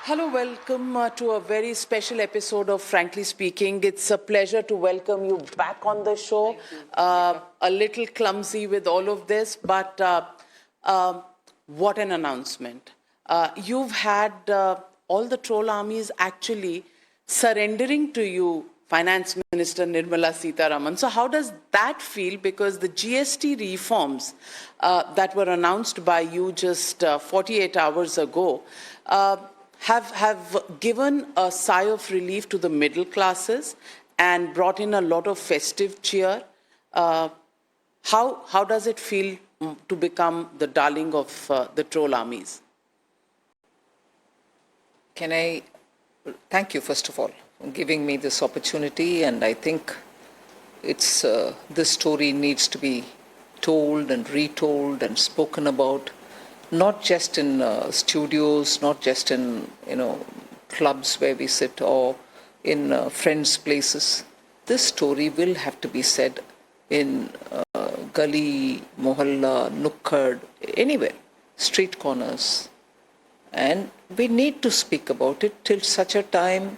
Hello, welcome to a very special episode of Frankly Speaking. It's a pleasure to welcome you back on the show. A little clumsy with all of this, but what an announcement. You've had all the troll armies actually surrendering to you, Finance Minister Nirmala Sitharaman. So how does that feel? Because the GST reforms that were announced by you just 48 hours ago have given a sigh of relief to the middle classes and brought in a lot of festive cheer. How does it feel to become the darling of the troll armies? Can I thank you, first of all, for giving me this opportunity, and I think it's this story needs to be told and retold and spoken about, not just in studios, not just in clubs where we sit or in friends' places. This story will have to be said in gully, mohalla, nukkad, anywhere, street corners. And we need to speak about it till such a time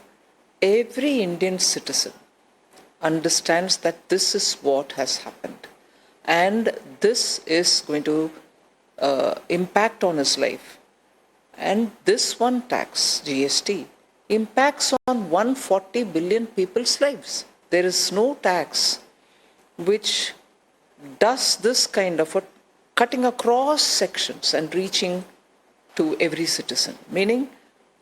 every Indian citizen understands that this is what has happened. And this is going to impact on his life. And this one tax, GST, impacts on 140 billion people's lives. There is no tax which does this kind of a cutting across sections and reaching to every citizen. Meaning,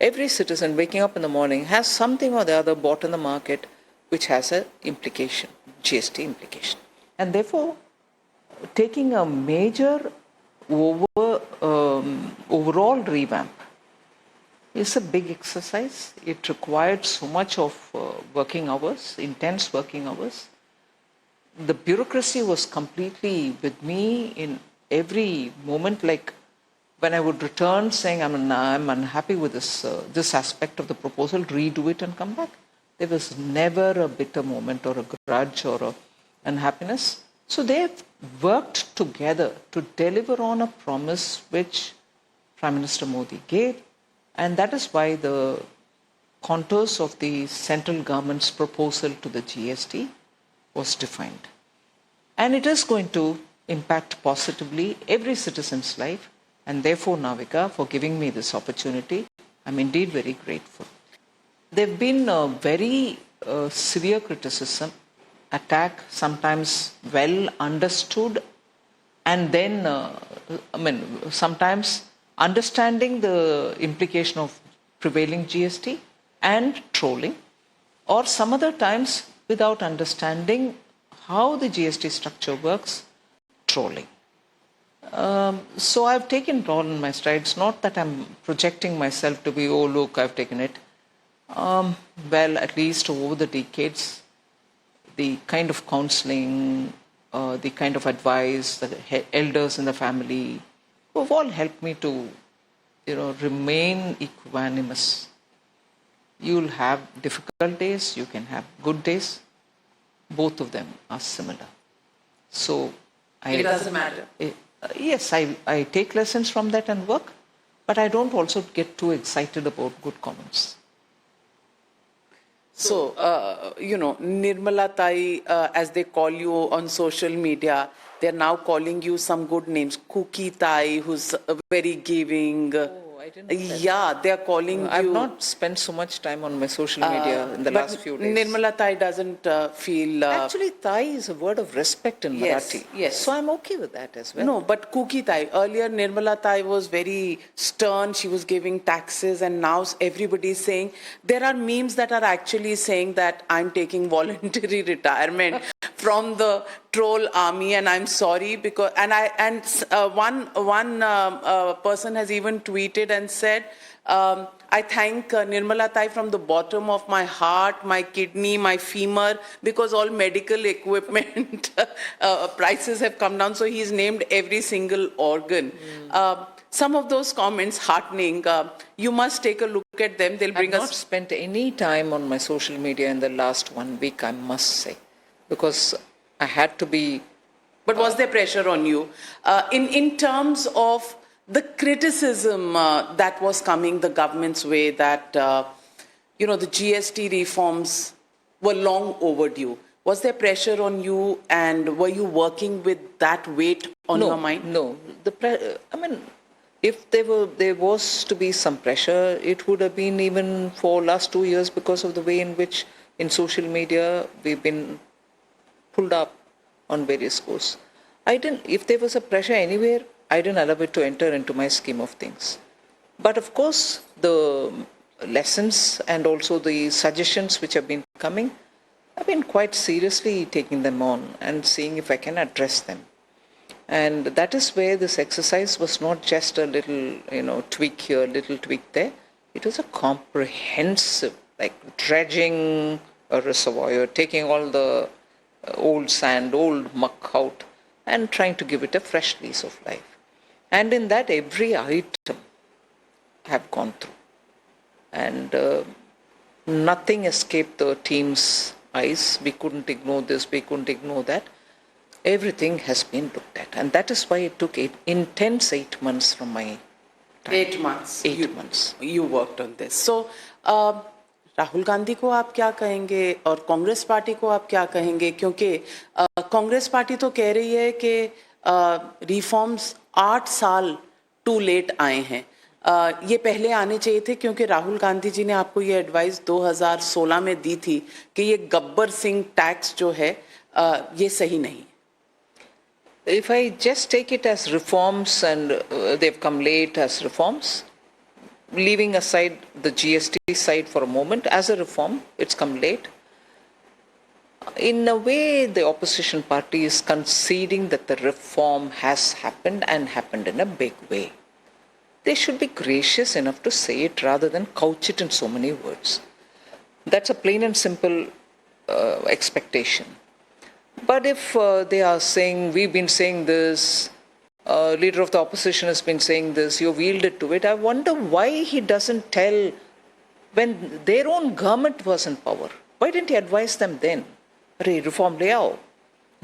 every citizen waking up in the morning has something or the other bought in the market which has an implication, GST implication. And therefore, taking a major overall revamp is a big exercise. It required so much of working hours, intense working hours. The bureaucracy was completely with me in every moment. Like when I would return saying I'm unhappy with this aspect of the proposal, redo it and come back. There was never a bitter moment or a grudge or a unhappiness. So they've worked together to deliver on a promise which Prime Minister Modi gave, and that is why the contours of the central government's proposal to the GST was defined. And it is going to impact positively every citizen's life, and therefore, Navika, for giving me this opportunity, I'm indeed very grateful. There have been a very severe criticism, attack, sometimes well understood, and then, sometimes understanding the implication of prevailing GST and trolling, or some other times without understanding how the GST structure works, trolling. So I've taken it all in my stride. It's not that I'm projecting myself to be, oh, look, I've taken it. Well, at least over the decades, the kind of counseling, the kind of advice, the elders in the family, who have all helped me to, remain equanimous. You'll have difficult days, you can have good days. Both of them are similar. So it doesn't matter. Yes, I take lessons from that and work, but I don't also get too excited about good comments. So, Nirmala Tai, as they call you on social media, they're now calling you some good names. Cookie Tai, who's very giving. I didn't know that. Yeah, they're calling you. I've not spent so much time on my social media in the last few days. Nirmala Tai doesn't feel... Actually, Tai is a word of respect in Marathi. Yes. So I'm okay with that as well. No, but Cookie Tai. Earlier, Nirmala Tai was very stern. She was giving taxes, and now everybody's saying... There are memes that are actually saying that I'm taking voluntary retirement from the troll army, and I'm sorry because... One person has even tweeted and said, I thank Nirmala Tai from the bottom of my heart, my kidney, my femur, because all medical equipment prices have come down. So he's named every single organ. Some of those comments heartening. You must take a look at them. They'll bring us... I've not spent any time on my social media in the last 1 week, I must say, because I had to be... But was there pressure on you? In terms of the criticism that was coming the government's way that, the GST reforms were long overdue. Was there pressure on you, and were you working with that weight on your mind? No. If there was to be some pressure, it would have been even for last 2 years because of the way in which in social media we've been pulled up on various courses. If there was a pressure anywhere, I didn't allow it to enter into my scheme of things. But of course, the lessons and also the suggestions which have been coming, I've been quite seriously taking them on and seeing if I can address them. And that is where this exercise was not just a little, tweak here, little tweak there. It was a comprehensive, like dredging a reservoir, taking all the old sand, old muck out, and trying to give it a fresh lease of life. And in that, every item have gone through. And nothing escaped the team's eyes. We couldn't ignore this, we couldn't ignore that. Everything has been looked at. And that is why it took intense 8 months from my time. 8 months. 8 months. You worked on this. So, Rahul Gandhi को आप क्या कहेंगे और Congress party को आप क्या कहेंगे, क्योंकि कांग्रेस पार्टी तो कह रही है कि रिफॉर्म्स 8 साल टू लेट आए हैं. ये पहले आने चाहिए थे, क्योंकि राहुल गांधी जी ने आपको ये एडवाइस 2016 में दी थी कि ये गब्बर सिंह टैक्स जो है ये सही नहीं. If I just take it as reforms and they've come late as reforms, leaving aside the GST side for a moment, as a reform, it's come late. In a way, the opposition party is conceding that the reform has happened and happened in a big way. They should be gracious enough to say it rather than couch it in so many words. That's a plain and simple expectation. But if they are saying, we've been saying this, leader of the opposition has been saying this, you've yielded to it, I wonder why he doesn't tell when their own government was in power. Why didn't he advise them then? अरे reform ले आओ,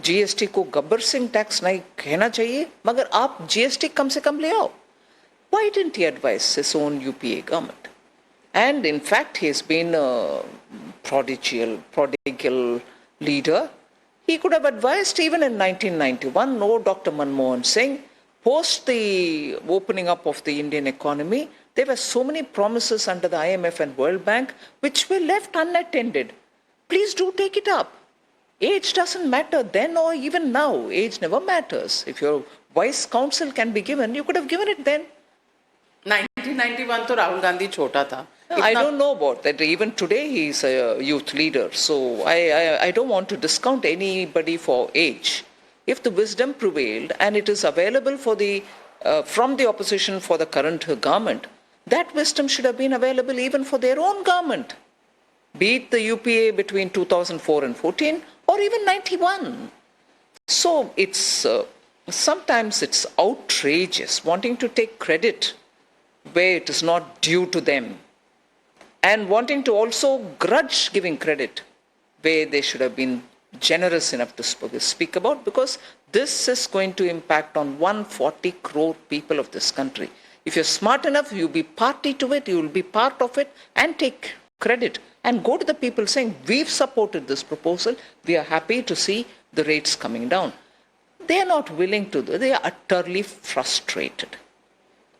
GST को Gabbar Singh tax नहीं कहना चाहिए, मगर आप GST कम से कम ले आओ. Why didn't he advise his own UPA government? And in fact, he has been a prodigal leader. He could have advised even in 1991, no, Dr. Manmohan Singh, post the opening up of the Indian economy, there were so many promises under the IMF and World Bank which were left unattended. Please do take it up. Age doesn't matter then or even now. Age never matters. If your wise counsel can be given, you could have given it then. 1991 तो राहुल गांधी छोटा था. I don't know about that. Even today he is a youth leader. So I don't want to discount anybody for age. If the wisdom prevailed and it is available for from the opposition for the current government, that wisdom should have been available even for their own government. Be it the UPA between 2004 and 14 or even 91. So it's sometimes it's outrageous wanting to take credit where it is not due to them, and wanting to also grudge giving credit where they should have been generous enough to speak about, because this is going to impact on 140 crore people of this country. If you're smart enough, you'll be party to it, you will be part of it and take credit and go to the people saying, we've supported this proposal, we are happy to see the rates coming down. They are not willing to, they are utterly frustrated.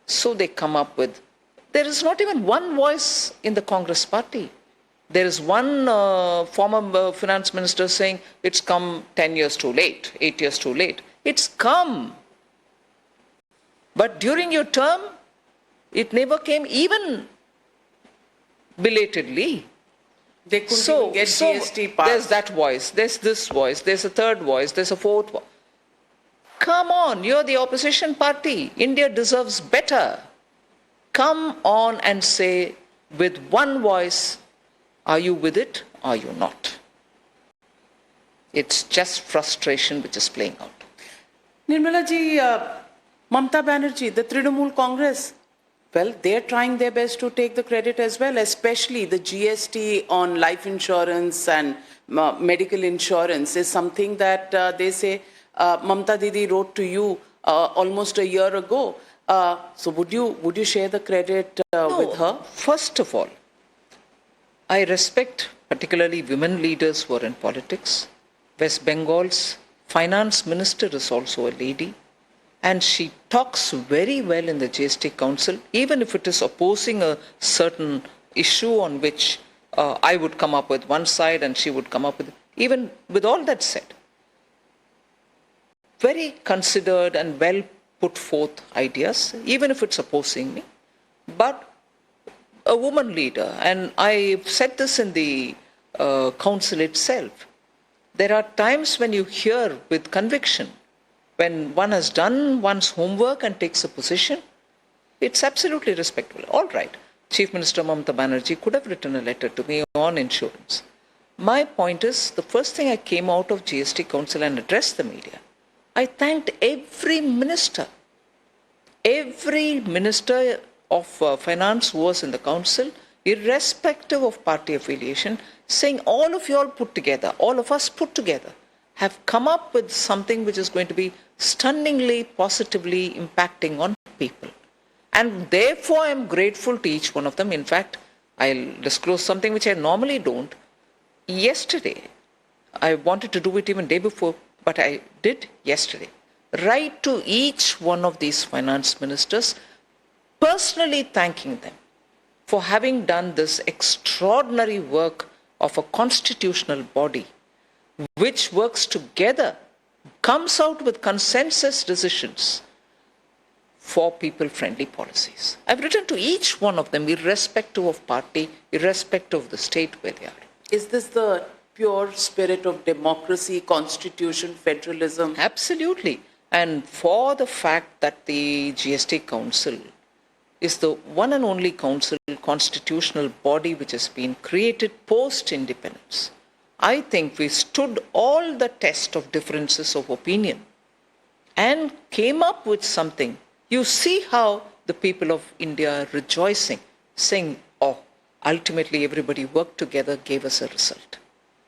So they come up with, there is not even one voice in the Congress party. There is one former finance minister saying it's come 10 years too late, 8 years too late. It's come. But during your term, it never came even belatedly. They couldn't even get GST passed. There's that voice, there's this voice, there's a third voice, there's a fourth voice. Come on, you're the opposition party. India deserves better. Come on and say with one voice, are you with it or are you not? It's just frustration which is playing out. Nirmala ji, Mamata Banerjee, the Trinamool Congress, well, they're trying their best to take the credit as well, especially the GST on life insurance and medical insurance is something that they say Mamata Didi wrote to you almost a year ago. So would you share the credit with her? First of all, I respect particularly women leaders who are in politics. West Bengal's finance minister is also a lady, and she talks very well in the GST Council, even if it is opposing a certain issue on which I would come up with one side and she would come up with, even with all that said, very considered and well put forth ideas, even if it's opposing me, but a woman leader, and I've said this in the council itself, there are times when you hear with conviction, when one has done one's homework and takes a position, it's absolutely respectable. All right, Chief Minister Mamata Banerjee could have written a letter to me on insurance. My point is, the first thing I came out of GST Council and addressed the media, I thanked every minister of finance who was in the council, irrespective of party affiliation, saying all of you all put together, all of us put together, have come up with something which is going to be stunningly, positively impacting on people. And therefore, I am grateful to each one of them. In fact, I'll disclose something which I normally don't. Yesterday, I wanted to do it even day before, but I did yesterday. Write to each one of these finance ministers, personally thanking them for having done this extraordinary work of a constitutional body which works together, comes out with consensus decisions for people-friendly policies. I've written to each one of them, irrespective of party, irrespective of the state where they are. Is this the pure spirit of democracy, constitution, federalism? Absolutely. And for the fact that the GST Council is the one and only council, constitutional body which has been created post-independence, I think we stood all the test of differences of opinion and came up with something. You see how the people of India are rejoicing, saying, oh, ultimately everybody worked together, gave us a result.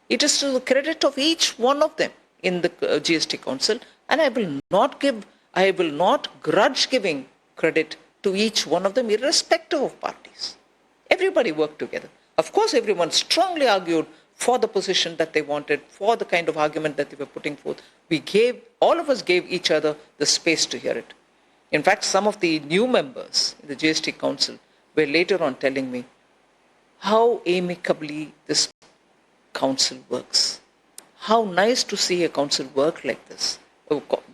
It is to the credit of each one of them in the GST Council, and I will not grudge giving credit to each one of them, irrespective of parties. Everybody worked together. Of course, everyone strongly argued for the position that they wanted, for the kind of argument that they were putting forth. All of us gave each other the space to hear it. In fact, some of the new members in the GST Council were later on telling me how amicably this council works. How nice to see a council work like this,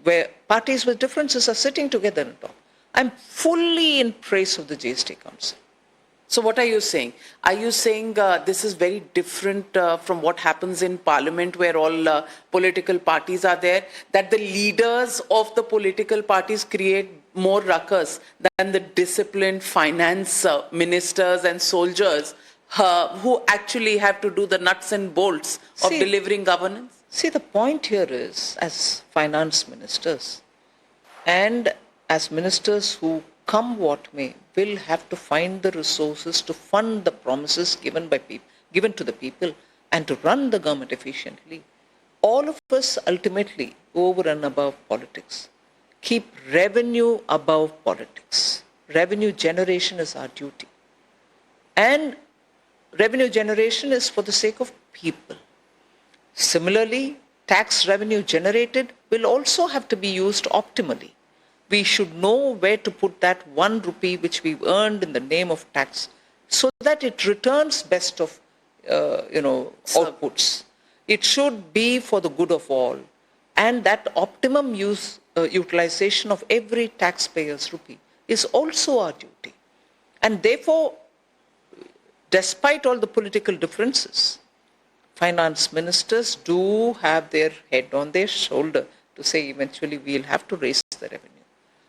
where parties with differences are sitting together and talk. I'm fully in praise of the GST Council. So what are you saying? Are you saying this is very different from what happens in Parliament, where all political parties are there, that the leaders of the political parties create more ruckus than the disciplined finance ministers and soldiers who actually have to do the nuts and bolts of delivering governance? See, the point here is, as finance ministers and as ministers who, come what may, will have to find the resources to fund the promises given to the people and to run the government efficiently. All of us ultimately, over and above politics, keep revenue above politics. Revenue generation is our duty. And revenue generation is for the sake of people. Similarly, tax revenue generated will also have to be used optimally. We should know where to put that 1 rupee which we've earned in the name of tax, so that it returns best of outputs. It should be for the good of all, and that optimum utilization of every taxpayer's rupee is also our duty. And therefore, despite all the political differences, finance ministers do have their head on their shoulder to say eventually we'll have to raise the revenue.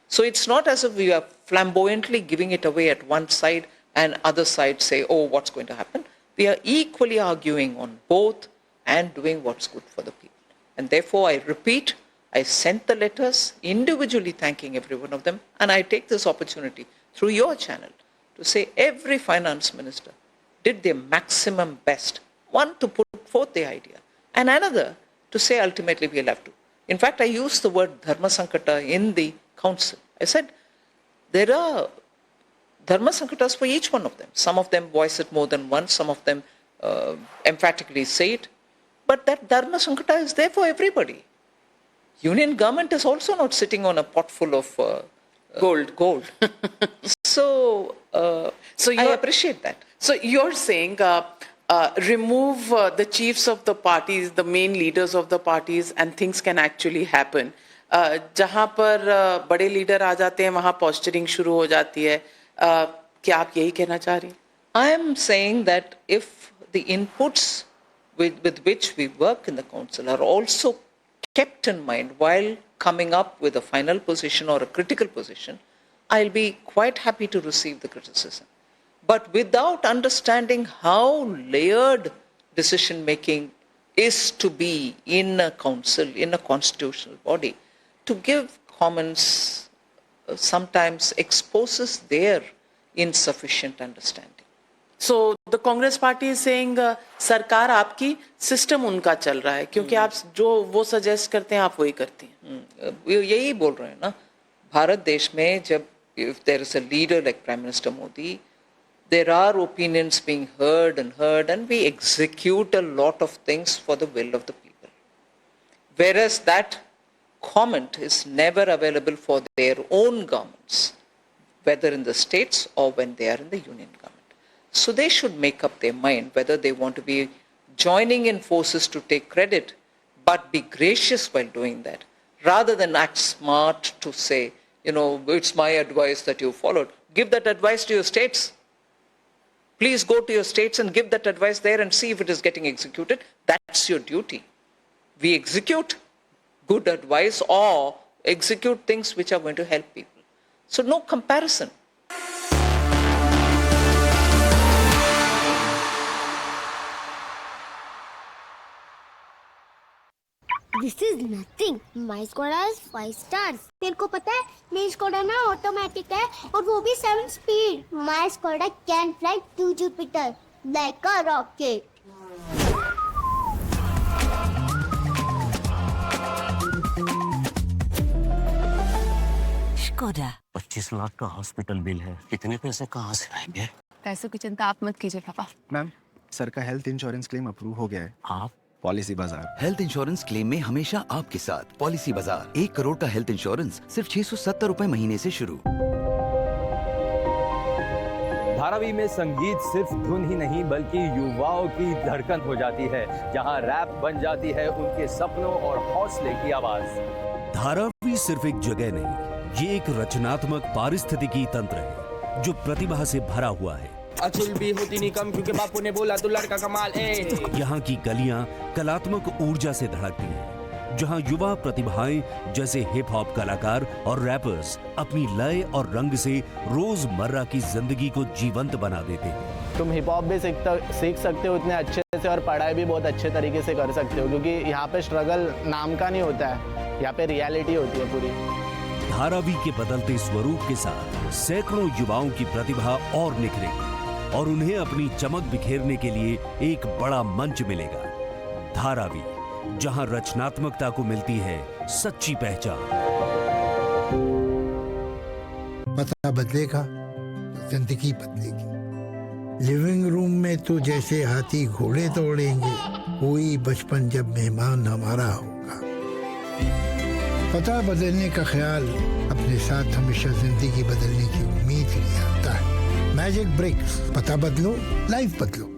So it's not as if we are flamboyantly giving it away at one side and other side say, oh, what's going to happen? We are equally arguing on both and doing what's good for the people. And therefore, I repeat, I sent the letters individually thanking every one of them, and I take this opportunity through your channel to say every finance minister did their maximum best. One, to put forth the idea, and another to say ultimately we'll have to. In fact, I used the word dharma sankata in the council. I said, there are dharma sankatas for each one of them. Some of them voice it more than once, some of them emphatically say it. But that dharma sankata is there for everybody. Union government is also not sitting on a pot full of gold. So I appreciate that. So you're saying remove the chiefs of the parties, the main leaders of the parties, and things can actually happen. जहाँ पर बड़े leader आ जाते हैं वहाँ posturing शुरू हो जाती है. क्या आप यही कहना चाह रही हैं? I am saying that if the inputs with which we work in the council are also kept in mind while coming up with a final position or a critical position, I'll be quite happy to receive the criticism. But without understanding how layered decision making is to be in a council, in a constitutional body, to give comments sometimes exposes their insufficient understanding. So the Congress party is saying सरकार आपकी, system उनका चल रहा है क्योंकि आप जो वो suggest करते हैं आप वही करती हैं. यही बोल रहे हैं ना. भारत देश में जब if there is a leader like Prime Minister Modi, there are opinions being heard and we execute a lot of things for the will of the people. Whereas that comment is never available for their own governments, whether in the states or when they are in the union government. So they should make up their mind whether they want to be joining in forces to take credit, but be gracious while doing that, rather than act smart to say, you know, it's my advice that you followed. Give that advice to your states. Please go to your states and give that advice there and see if it is getting executed. That's your duty. We execute good advice or execute things which are going to help people. So no comparison. This is nothing. My score has 5 stars. तेरे को पता है मेरी Skoda ना automatic है और वो भी 7 speed. My Skoda can fly to Jupiter like a rocket. Skoda 25 lakh का हॉस्पिटल बिल है. इतने पैसे कहाँ से आएंगे? पैसों की चिंता आप मत कीजिए पापा. मैम, सर का हेल्थ इंश्योरेंस क्लेम अप्रूव हो गया है. आप पॉलिसी बाजार. हेल्थ इंश्योरेंस क्लेम में हमेशा आपके साथ. पॉलिसी बाजार. 1 करोड़ का हेल्थ इंश्योरेंस सिर्फ 670 रुपए महीने से शुरू. धारावी में संगीत सिर्फ धुन ही नहीं बल्कि युवाओं की धड़कन हो जाती है, जहां रैप बन जाती है उनके सपनों और हौसले की आवाज. धारावी सिर्फ एक जगह नहीं, ये एक रचनात्मक पारिस्थितिकी तंत्र है जो प्रतिभा से भरा हुआ है. अचुल भी होती नहीं कम क्योंकि बापू ने बोला तो लड़का कमाल. यहाँ की गलियां कलात्मक ऊर्जा से धड़कती हैं, जहाँ युवा प्रतिभाएं जैसे हिप हॉप कलाकार और रैपर्स अपनी लय और रंग से रोजमर्रा की जिंदगी को जीवंत बना देते हैं. तुम हिप हॉप भी सीख सकते हो इतने अच्छे से और पढ़ाई भी बहुत अच्छे तरीके से कर सकते हो क्योंकि यहाँ पे स्ट्रगल नाम का नहीं होता है, यहाँ पे रियलिटी होती है पूरी. धारावी के बदलते स्वरूप के साथ सैकड़ों युवाओं की प्रतिभा और निखरेगी और उन्हें अपनी चमक बिखेरने के लिए एक बड़ा मंच मिलेगा. धारावी, जहां रचनात्मकता को मिलती है सच्ची पहचान. पता बदलेगा तो जिंदगी बदलेगी. लिविंग रूम में तो जैसे हाथी घोड़े दौड़ेंगे, कोई बचपन जब मेहमान हमारा होगा. पता बदलने का ख्याल अपने साथ हमेशा जिंदगी बदलने की उम्मीद ले आता है. Magic bricks. पता बदलो, लाइफ बदलो.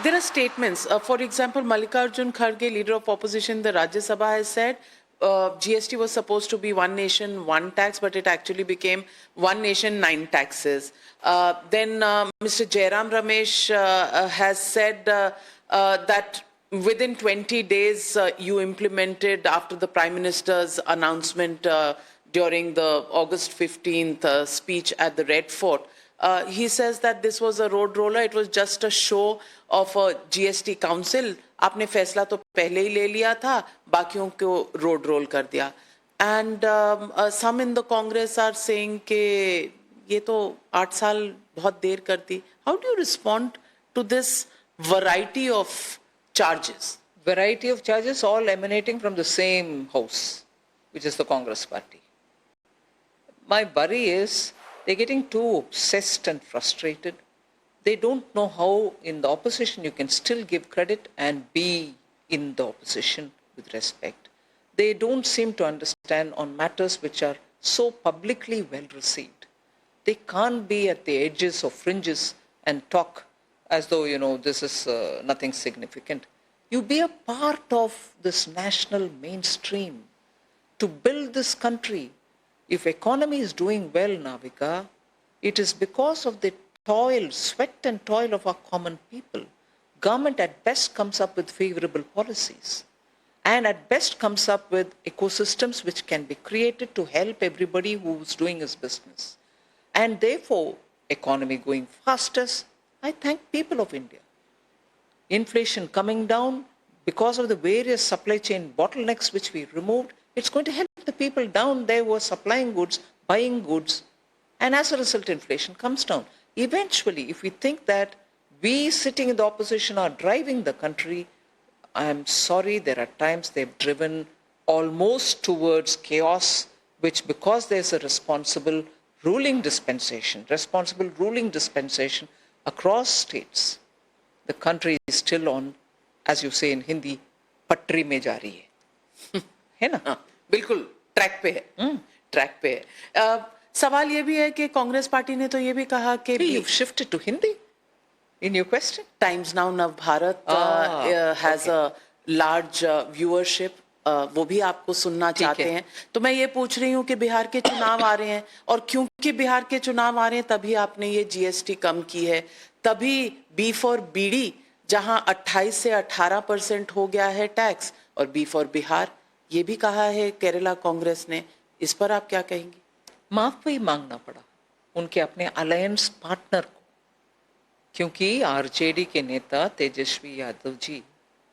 There are statements. For example, Mallikarjun Kharge, leader of opposition in the Rajya Sabha, has said GST was supposed to be one nation, one tax, but it actually became one nation, 9 taxes. Then Mr. Jairam Ramesh has said that within 20 days, you implemented after the Prime Minister's announcement during the August 15th speech at the Red Fort. He says that this was a road roller. It was just a show of a GST council. आपने फैसला तो पहले ही ले लिया था, बाकियों को road roll कर दिया. And some in the Congress are saying कि ये तो 8 साल बहुत देर कर दी. How do you respond to this variety of charges? Variety of charges, all emanating from the same house, which is the Congress party. My worry is they're getting too obsessed and frustrated. They don't know how in the opposition you can still give credit and be in the opposition with respect. They don't seem to understand on matters which are so publicly well received. They can't be at the edges or fringes and talk as though, this is nothing significant. You be a part of this national mainstream to build this country. If economy is doing well, Navika, it is because of the toil, sweat and toil of our common people. Government at best comes up with favorable policies and at best comes up with ecosystems which can be created to help everybody who's doing his business. And therefore, economy going fastest, I thank people of India. Inflation coming down because of the various supply chain bottlenecks which we removed, it's going to help the people down there who are supplying goods, buying goods, and as a result, inflation comes down. Eventually, if we think that we sitting in the opposition are driving the country, I'm sorry, there are times they've driven almost towards chaos, which because there's a responsible ruling dispensation across states, the country is still on, as you say in Hindi, patri mein ja rahi hai. है ना? बिल्कुल track पे है, track पे है. सवाल ये भी है कि कांग्रेस पार्टी ने तो ये भी कहा कि You've shifted to Hindi in your question. Times Now Bharat has a large viewership. वो भी आपको सुनना चाहते हैं. तो मैं ये पूछ रही हूँ कि बिहार के चुनाव आ रहे हैं और क्योंकि बिहार के चुनाव आ रहे हैं तभी आपने ये जीएसटी कम की है. तभी बी फॉर बीडी जहां 28 से 18% हो गया है टैक्स और बी फॉर बिहार ये भी कहा है केरला कांग्रेस ने. इस पर आप क्या कहेंगे? माफी मांगना पड़ा उनके अपने अलायंस पार्टनर को, क्योंकि आरजेडी के नेता तेजस्वी यादव जी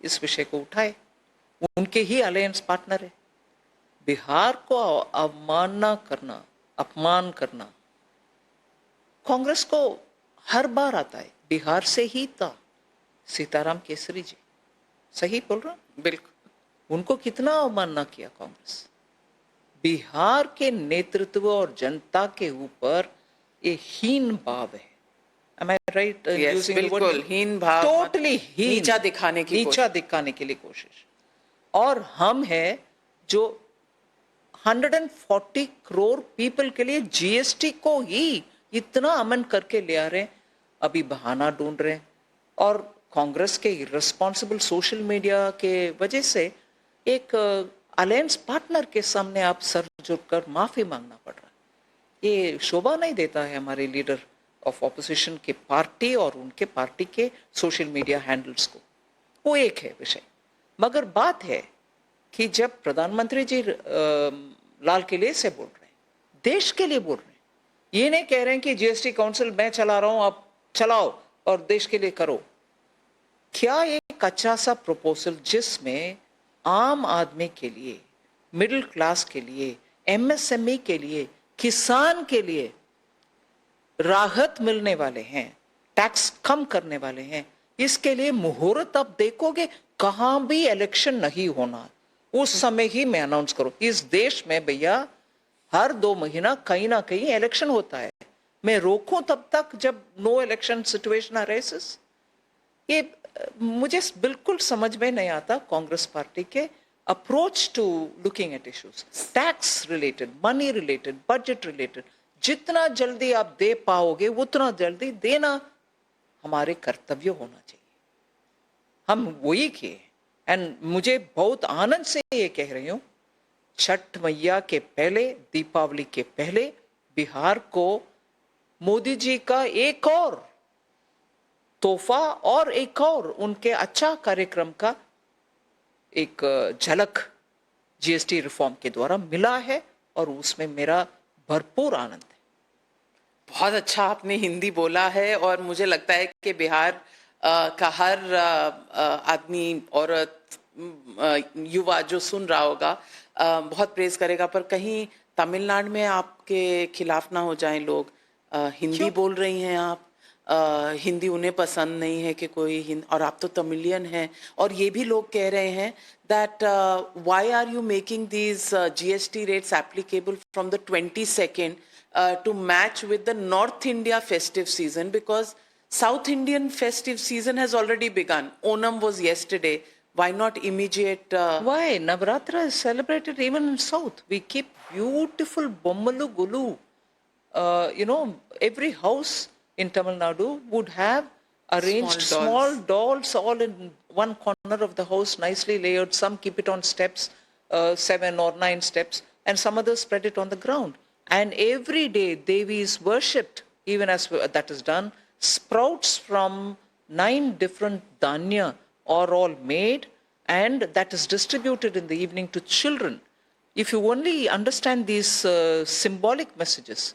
इस विषय को उठाए, उनके ही अलायंस पार्टनर है. बिहार को अपमान करना कांग्रेस को हर बार आता है. बिहार से ही था सीताराम केसरी जी, सही बोल रहा हूं? बिल्कुल. उनको कितना अवमानना किया कांग्रेस. बिहार के नेतृत्व और जनता के ऊपर ये हीन भाव है. Am I right? Yes, बिल्कुल हीन भाव, टोटली हीन, नीचा दिखाने के लिए कोशिश. और हम हैं जो 140 करोड़ पीपल के लिए जीएसटी को ही इतना अमन करके ले आ रहे हैं. अभी बहाना ढूंढ रहे हैं और कांग्रेस के इर्रेस्पॉन्सिबल सोशल मीडिया के वजह से एक अलायंस पार्टनर के सामने आप सर झुककर माफी मांगना पड़ रहा है. ये शोभा नहीं देता है हमारे लीडर ऑफ ऑपोजिशन के पार्टी और उनके पार्टी के सोशल मीडिया हैंडल्स को. वो एक है विषय. मगर बात है कि जब प्रधानमंत्री जी लाल किले से बोल रहे हैं, देश के लिए बोल रहे हैं, ये नहीं कह रहे हैं कि जीएसटी काउंसिल मैं चला रहा हूं, आप चलाओ और देश के लिए करो. क्या एक अच्छा सा प्रपोजल जिसमें आम आदमी के लिए, मिडिल क्लास के लिए, एमएसएमई के लिए, किसान के लिए राहत मिलने वाले हैं, टैक्स कम करने वाले हैं, इसके लिए मुहूर्त आप देखोगे. कहां भी इलेक्शन नहीं होना, उस समय ही मैं अनाउंस करो. इस देश में भैया हर 2 महीना कहीं ना कहीं इलेक्शन होता है. मैं रोकूं तब तक जब नो इलेक्शन सिचुएशन अराइजेस. ये मुझे बिल्कुल समझ में नहीं आता कांग्रेस पार्टी के approach to looking at issues, tax related, money related, budget related. जितना जल्दी आप दे पाओगे उतना जल्दी देना हमारे कर्तव्य होना चाहिए. हम वही किए. एंड मुझे बहुत आनंद से ये कह रही हूं, छठ मैया के पहले, दीपावली के पहले बिहार को मोदी जी का एक और तोहफा और एक और उनके अच्छा कार्यक्रम का एक झलक जीएसटी रिफॉर्म के द्वारा मिला है और उसमें मेरा भरपूर आनंद है। बहुत अच्छा आपने हिंदी बोला है और मुझे लगता है कि बिहार का हर आदमी, औरत, युवा जो सुन रहा होगा बहुत प्रेज करेगा। पर कहीं तमिलनाडु में आपके खिलाफ ना हो जाएं लोग। हिंदी बोल रही हैं आप, हिंदी उन्हें पसंद नहीं है कि कोई और आप तो तमिलियन हैं। और ये भी लोग कह रहे हैं that why are you making these GST rates applicable from the 22nd to match with the North India festive season, because South Indian festive season has already begun. Onam was yesterday. Why not immediate? Why? Navratra is celebrated even in South. We keep beautiful Bommalu Gulu. Every house in Tamil Nadu would have arranged small dolls all in one corner of the house, nicely layered. Some keep it on steps, 7 or 9 steps, and some others spread it on the ground. And every day Devi is worshipped, even as that is done. Sprouts from 9 different dhanya are all made, and that is distributed in the evening to children. If you only understand these symbolic messages,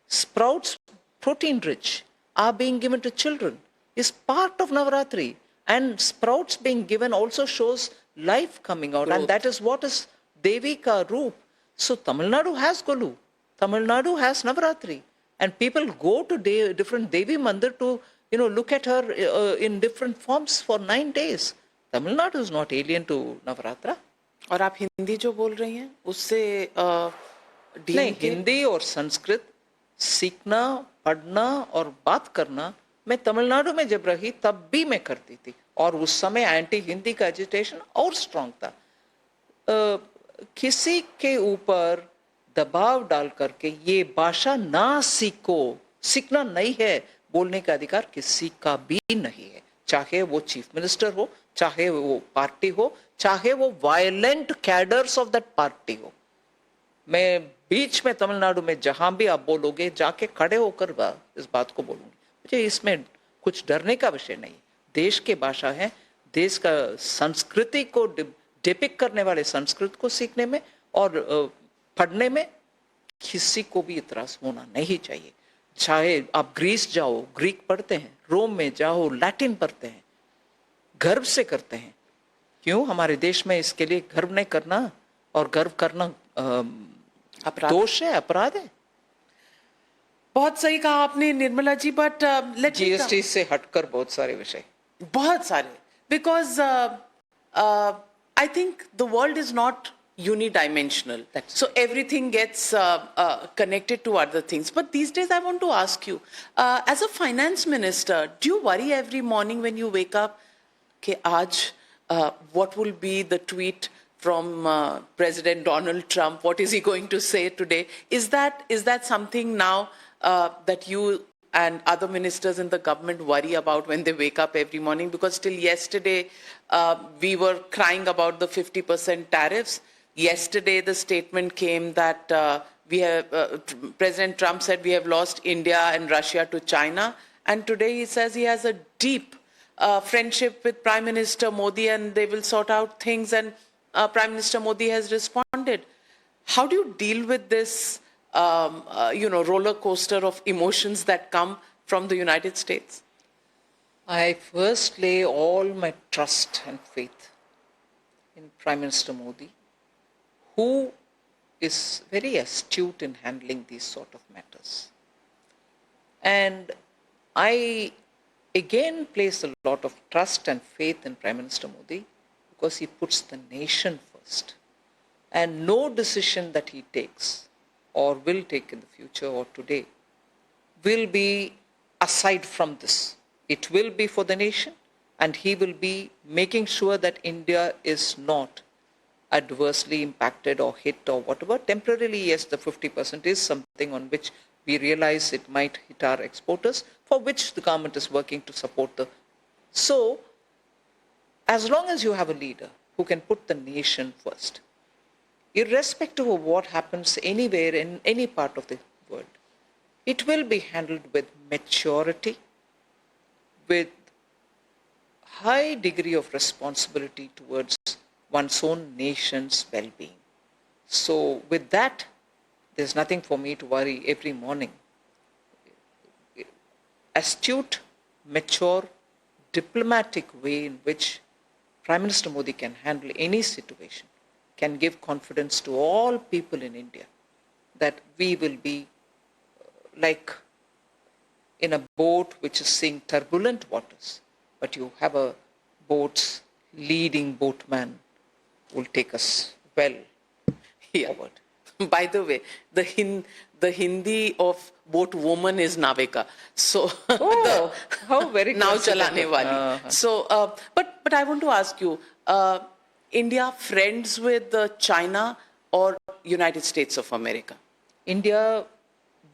sprouts, protein rich, are being given to children, is part of Navaratri. And sprouts being given also shows life coming out. Growth. And that is what is Devika Roop. So Tamil Nadu has Golu. Tamil Nadu has Navaratri. And people go to different Devi Mandir to, look at her in different forms for 9 days. Tamil Nadu is not alien to Navaratra. और आप हिंदी जो बोल रही हैं उससे नहीं, हिंदी और संस्कृत सीखना, पढ़ना और बात करना मैं तमिलनाडु में जब रही तब भी मैं करती थी, और उस समय एंटी हिंदी का एजिटेशन और स्ट्रांग था। किसी के ऊपर दबाव डाल करके ये भाषा ना सीखो, सीखना नहीं है, बोलने का अधिकार किसी का भी नहीं है, चाहे वो चीफ मिनिस्टर हो, चाहे वो पार्टी हो, चाहे वो violent cadres of that party हो। मैं बीच में तमिलनाडु में जहां भी आप बोलोगे जाके खड़े होकर इस बात को बोलूंगी। मुझे इसमें कुछ डरने का विषय नहीं। देश की भाषा है, देश का संस्कृति को डिपिक्ट करने वाले संस्कृत को सीखने में और पढ़ने में किसी को भी इतराज होना नहीं चाहिए। चाहे आप ग्रीस जाओ, ग्रीक पढ़ते हैं, रोम में जाओ, लैटिन पढ़ते हैं, गर्व से करते हैं। क्यों हमारे देश में इसके लिए गर्व नहीं करना? और गर्व करना दोष है, अपराध है। बहुत सही कहा आपने निर्मला जी। बट जीएसटी से हटकर बहुत सारे विषय, बहुत सारे, because I think the world is not unidimensional. So everything gets connected to other things. But these days I want to ask you, as a finance minister, do you worry every morning when you wake up, कि आज what will be the tweet from President Donald Trump? What is he going to say today? Is that something now that you and other ministers in the government worry about when they wake up every morning? Because till yesterday we were crying about the 50% tariffs. Yesterday, the statement came that President Trump said we have lost India and Russia to China. And today he says he has a deep friendship with Prime Minister Modi and they will sort out things. And Prime Minister Modi has responded. How do you deal with this, roller coaster of emotions that come from the United States? I first lay all my trust and faith in Prime Minister Modi, who is very astute in handling these sort of matters. And I again place a lot of trust and faith in Prime Minister Modi because he puts the nation first. And no decision that he takes or will take in the future or today will be aside from this. It will be for the nation, and he will be making sure that India is not adversely impacted or hit or whatever. Temporarily, yes, the 50% is something on which we realize it might hit our exporters, for which the government is working to support the. So, as long as you have a leader who can put the nation first, irrespective of what happens anywhere in any part of the world, it will be handled with maturity, with high degree of responsibility towards one's own nation's well-being. So with that, there's nothing for me to worry every morning. Astute, mature, diplomatic way in which Prime Minister Modi can handle any situation can give confidence to all people in India that we will be like in a boat which is seeing turbulent waters, but you have a boat's leading boatman will take us well forward. By the way, the Hindi of boat woman is Navika. So how very now coincidental. chalane wali. So, but I want to ask you, India friends with China or United States of America? India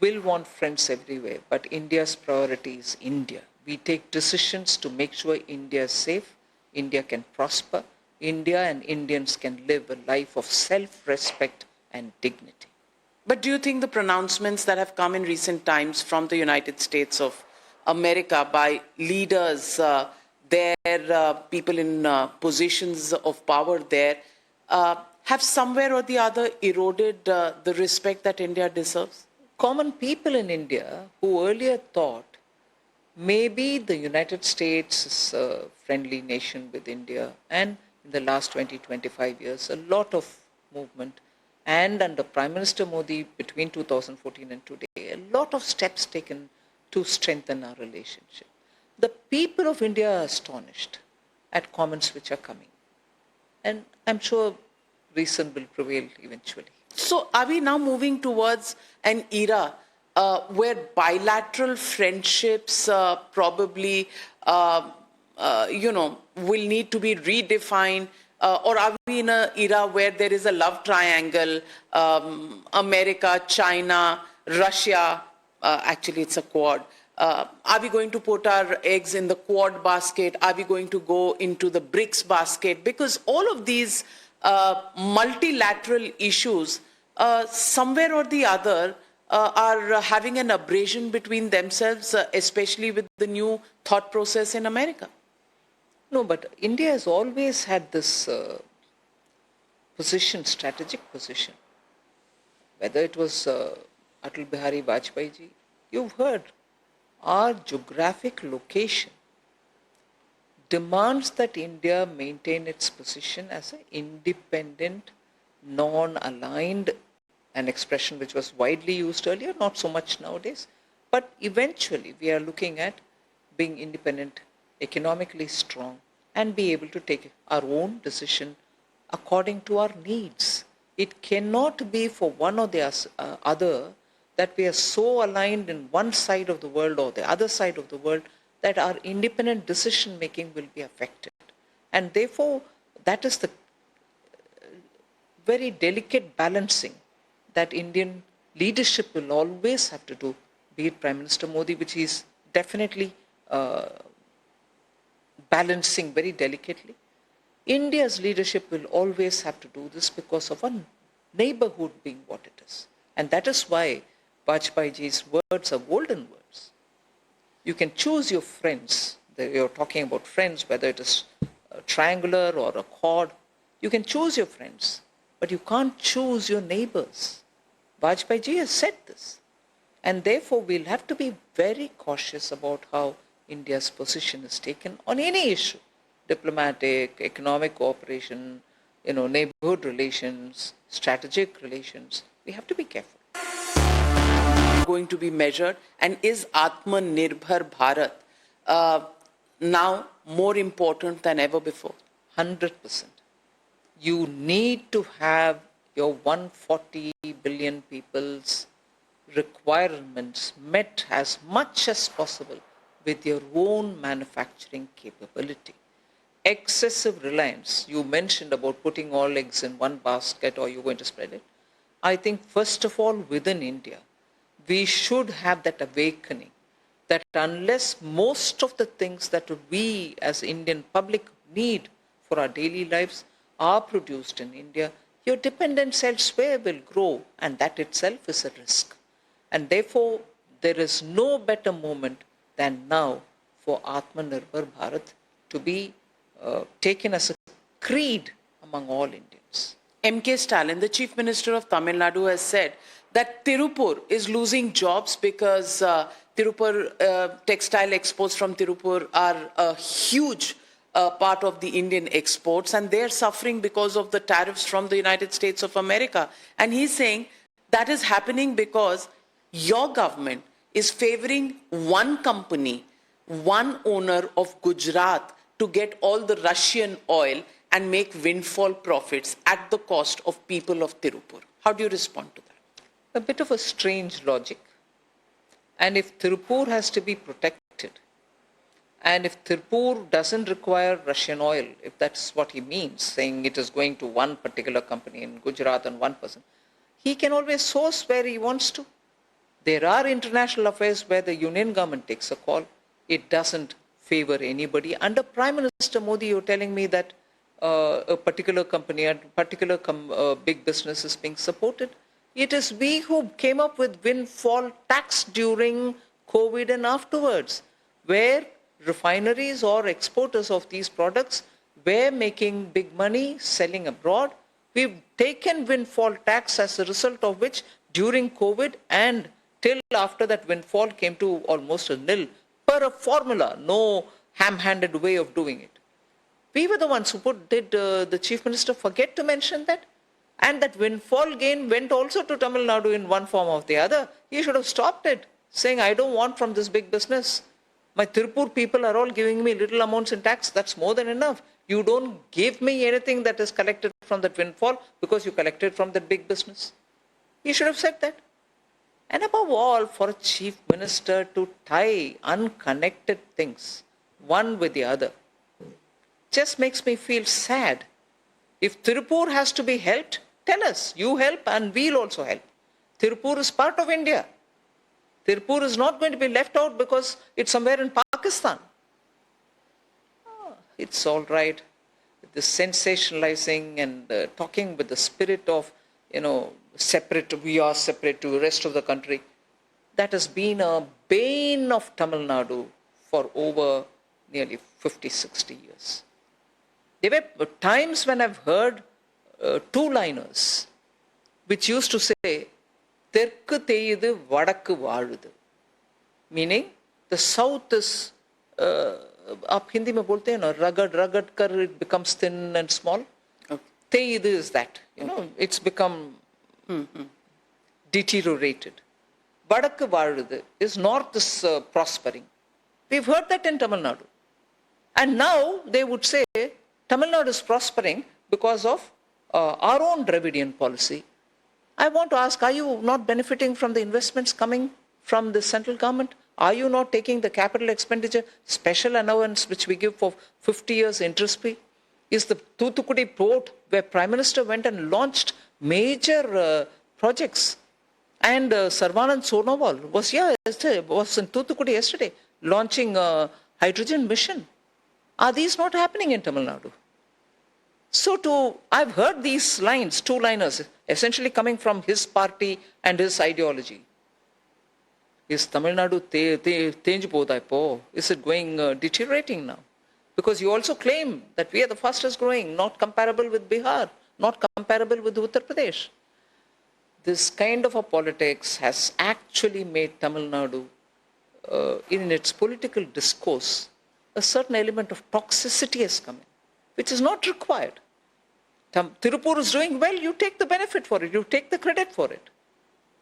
will want friends everywhere, but India's priority is India. We take decisions to make sure India is safe, India can prosper, India and Indians can live a life of self-respect and dignity. But do you think the pronouncements that have come in recent times from the United States of America by leaders, people in positions of power there, have somewhere or the other eroded the respect that India deserves? Common people in India who earlier thought maybe the United States is a friendly nation with India, and in the last 20-25 years, a lot of movement, and under Prime Minister Modi between 2014 and today, a lot of steps taken to strengthen our relationship. The people of India are astonished at comments which are coming, and I'm sure reason will prevail eventually. So are we now moving towards an era where bilateral friendships probably, will need to be redefined? Or are we in an era where there is a love triangle, America, China, Russia, actually it's a quad. Are we going to put our eggs in the quad basket? Are we going to go into the BRICS basket? Because all of these multilateral issues, somewhere or the other, are having an abrasion between themselves, especially with the new thought process in America. No, but India has always had this position, strategic position. Whether it was Atal Bihari Vajpayee ji, you've heard, our geographic location demands that India maintain its position as an independent, non-aligned, an expression which was widely used earlier, not so much nowadays. But eventually we are looking at being independent, economically strong, and be able to take our own decision according to our needs. It cannot be for one or the other that we are so aligned in one side of the world or the other side of the world that our independent decision making will be affected. And therefore, that is the very delicate balancing that Indian leadership will always have to do, be it Prime Minister Modi, which is definitely balancing very delicately. India's leadership will always have to do this because of our neighborhood being what it is. And that is why Vajpayeeji's words are golden words. You can choose your friends. You're talking about friends, whether it is a triangular or a chord. You can choose your friends, but you can't choose your neighbors. Vajpayeeji has said this. And therefore, we'll have to be very cautious about how India's position is taken on any issue. Diplomatic, economic cooperation, neighborhood relations, strategic relations. We have to be careful. Going to be measured, and is Atmanirbhar Bharat now more important than ever before? 100%. You need to have your 140 billion people's requirements met as much as possible with your own manufacturing capability. Excessive reliance, you mentioned about putting all eggs in one basket or you're going to spread it. I think first of all within India, we should have that awakening that unless most of the things that we as Indian public need for our daily lives are produced in India, your dependence elsewhere will grow, and that itself is a risk. And therefore, there is no better moment than now for Atmanirbhar Bharat to be taken as a creed among all Indians. M.K. Stalin, the Chief Minister of Tamil Nadu, has said that Tirupur is losing jobs because Tirupur textile exports from Tirupur are a huge part of the Indian exports, and they're suffering because of the tariffs from the United States of America. And he's saying that is happening because your government is favoring one company, one owner of Gujarat to get all the Russian oil and make windfall profits at the cost of people of Tirupur. How do you respond to that? A bit of a strange logic. And if Tirupur has to be protected, and if Tirupur doesn't require Russian oil, if that's what he means, saying it is going to one particular company in Gujarat and one person, he can always source where he wants to. There are international affairs where the union government takes a call. It doesn't favor anybody. Under Prime Minister Modi, you're telling me that a particular company, a particular big business is being supported. It is we who came up with windfall tax during COVID and afterwards, where refineries or exporters of these products were making big money selling abroad. We've taken windfall tax, as a result of which during COVID and till after that windfall came to almost a nil per a formula, no ham-handed way of doing it. We were the ones who did the Chief Minister forget to mention that? And that windfall gain went also to Tamil Nadu in one form or the other. He should have stopped it, saying, I don't want from this big business. My Tirupur people are all giving me little amounts in tax. That's more than enough. You don't give me anything that is collected from that windfall because you collected from that big business. He should have said that. And above all, for a Chief Minister to tie unconnected things, one with the other, just makes me feel sad. If Tirupur has to be helped, tell us. You help and we'll also help. Tirupur is part of India. Tirupur is not going to be left out because it's somewhere in Pakistan. It's all right. The sensationalizing and talking with the spirit of, separate, we are separate to the rest of the country. That has been a bane of Tamil Nadu for over nearly 50, 60 years. There were times when I've heard two-liners which used to say, Terku Teyudu, Vadakku Valudu. Meaning, the south is, आप हिंदी में बोलते हैं ना, rugged कर it becomes thin and small. Teyudu is that, it's become deteriorated. Vadakku Valudu is north is prospering. We've heard that in Tamil Nadu. And now they would say, Tamil Nadu is prospering because of our own Dravidian policy. I want to ask, are you not benefiting from the investments coming from the central government? Are you not taking the capital expenditure special allowance which we give for 50 years interest-free? Is the Thoothukudi port where Prime Minister went and launched major projects? And Sarvanand Sonowal was here yesterday, was in Thoothukudi yesterday, launching a hydrogen mission. Are these not happening in Tamil Nadu? So I've heard these lines, two-liners, essentially coming from his party and his ideology. Is Tamil Nadu tenju podai po? Is it going deteriorating now? Because you also claim that we are the fastest growing, not comparable with Bihar, not comparable with Uttar Pradesh. This kind of a politics has actually made Tamil Nadu, in its political discourse, a certain element of toxicity has come in, which is not required. Tirupur is doing well, you take the benefit for it, you take the credit for it.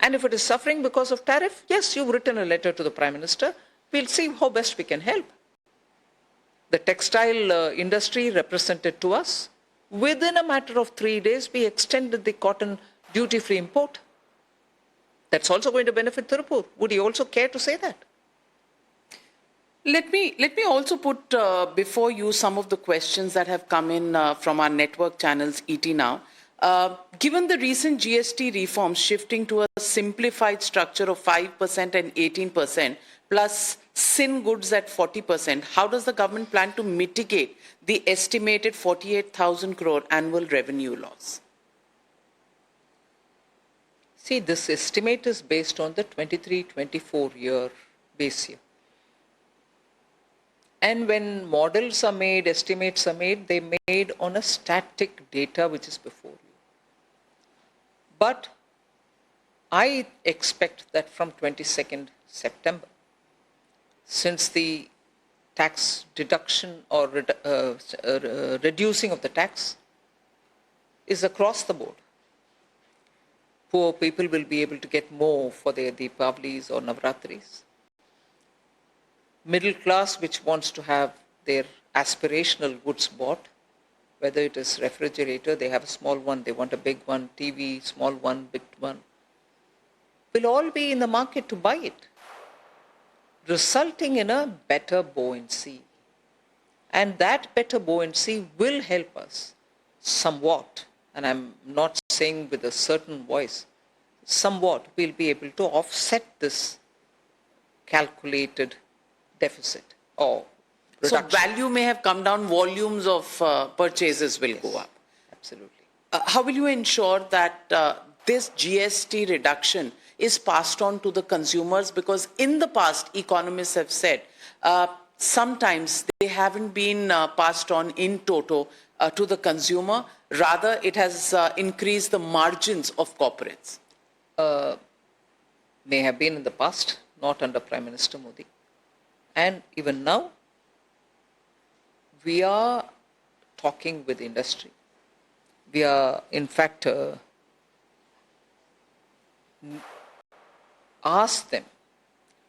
And if it is suffering because of tariff, yes, you've written a letter to the Prime Minister, we'll see how best we can help. The textile industry represented to us, within a matter of 3 days, we extended the cotton duty-free import. That's also going to benefit Tirupur. Would you also care to say that? Let me also put before you some of the questions that have come in from our network channels, ET Now. Given the recent GST reforms shifting to a simplified structure of 5% and 18%, plus sin goods at 40%, how does the government plan to mitigate the estimated 48,000 crore annual revenue loss? See, this estimate is based on the 23-24 year base year. And when models are made, estimates are made, they're made on a static data which is before you. But I expect that from 22nd September, since the tax deduction or reducing of the tax is across the board, poor people will be able to get more for their Deepavalis or Navratris. Middle class, which wants to have their aspirational goods bought, whether it is refrigerator, they have a small one, they want a big one, TV, small one, big one, will all be in the market to buy it, resulting in a better buoyancy. And that better buoyancy will help us somewhat, and I'm not saying with a certain voice, somewhat we'll be able to offset this calculated deficit or reduction. So value may have come down, volumes of purchases will go up. Absolutely. How will you ensure that this GST reduction is passed on to the consumers? Because in the past, economists have said sometimes they haven't been passed on in toto to the consumer. Rather, it has increased the margins of corporates. May have been in the past, not under Prime Minister Modi. And even now, we are talking with industry. We are, in fact, asked them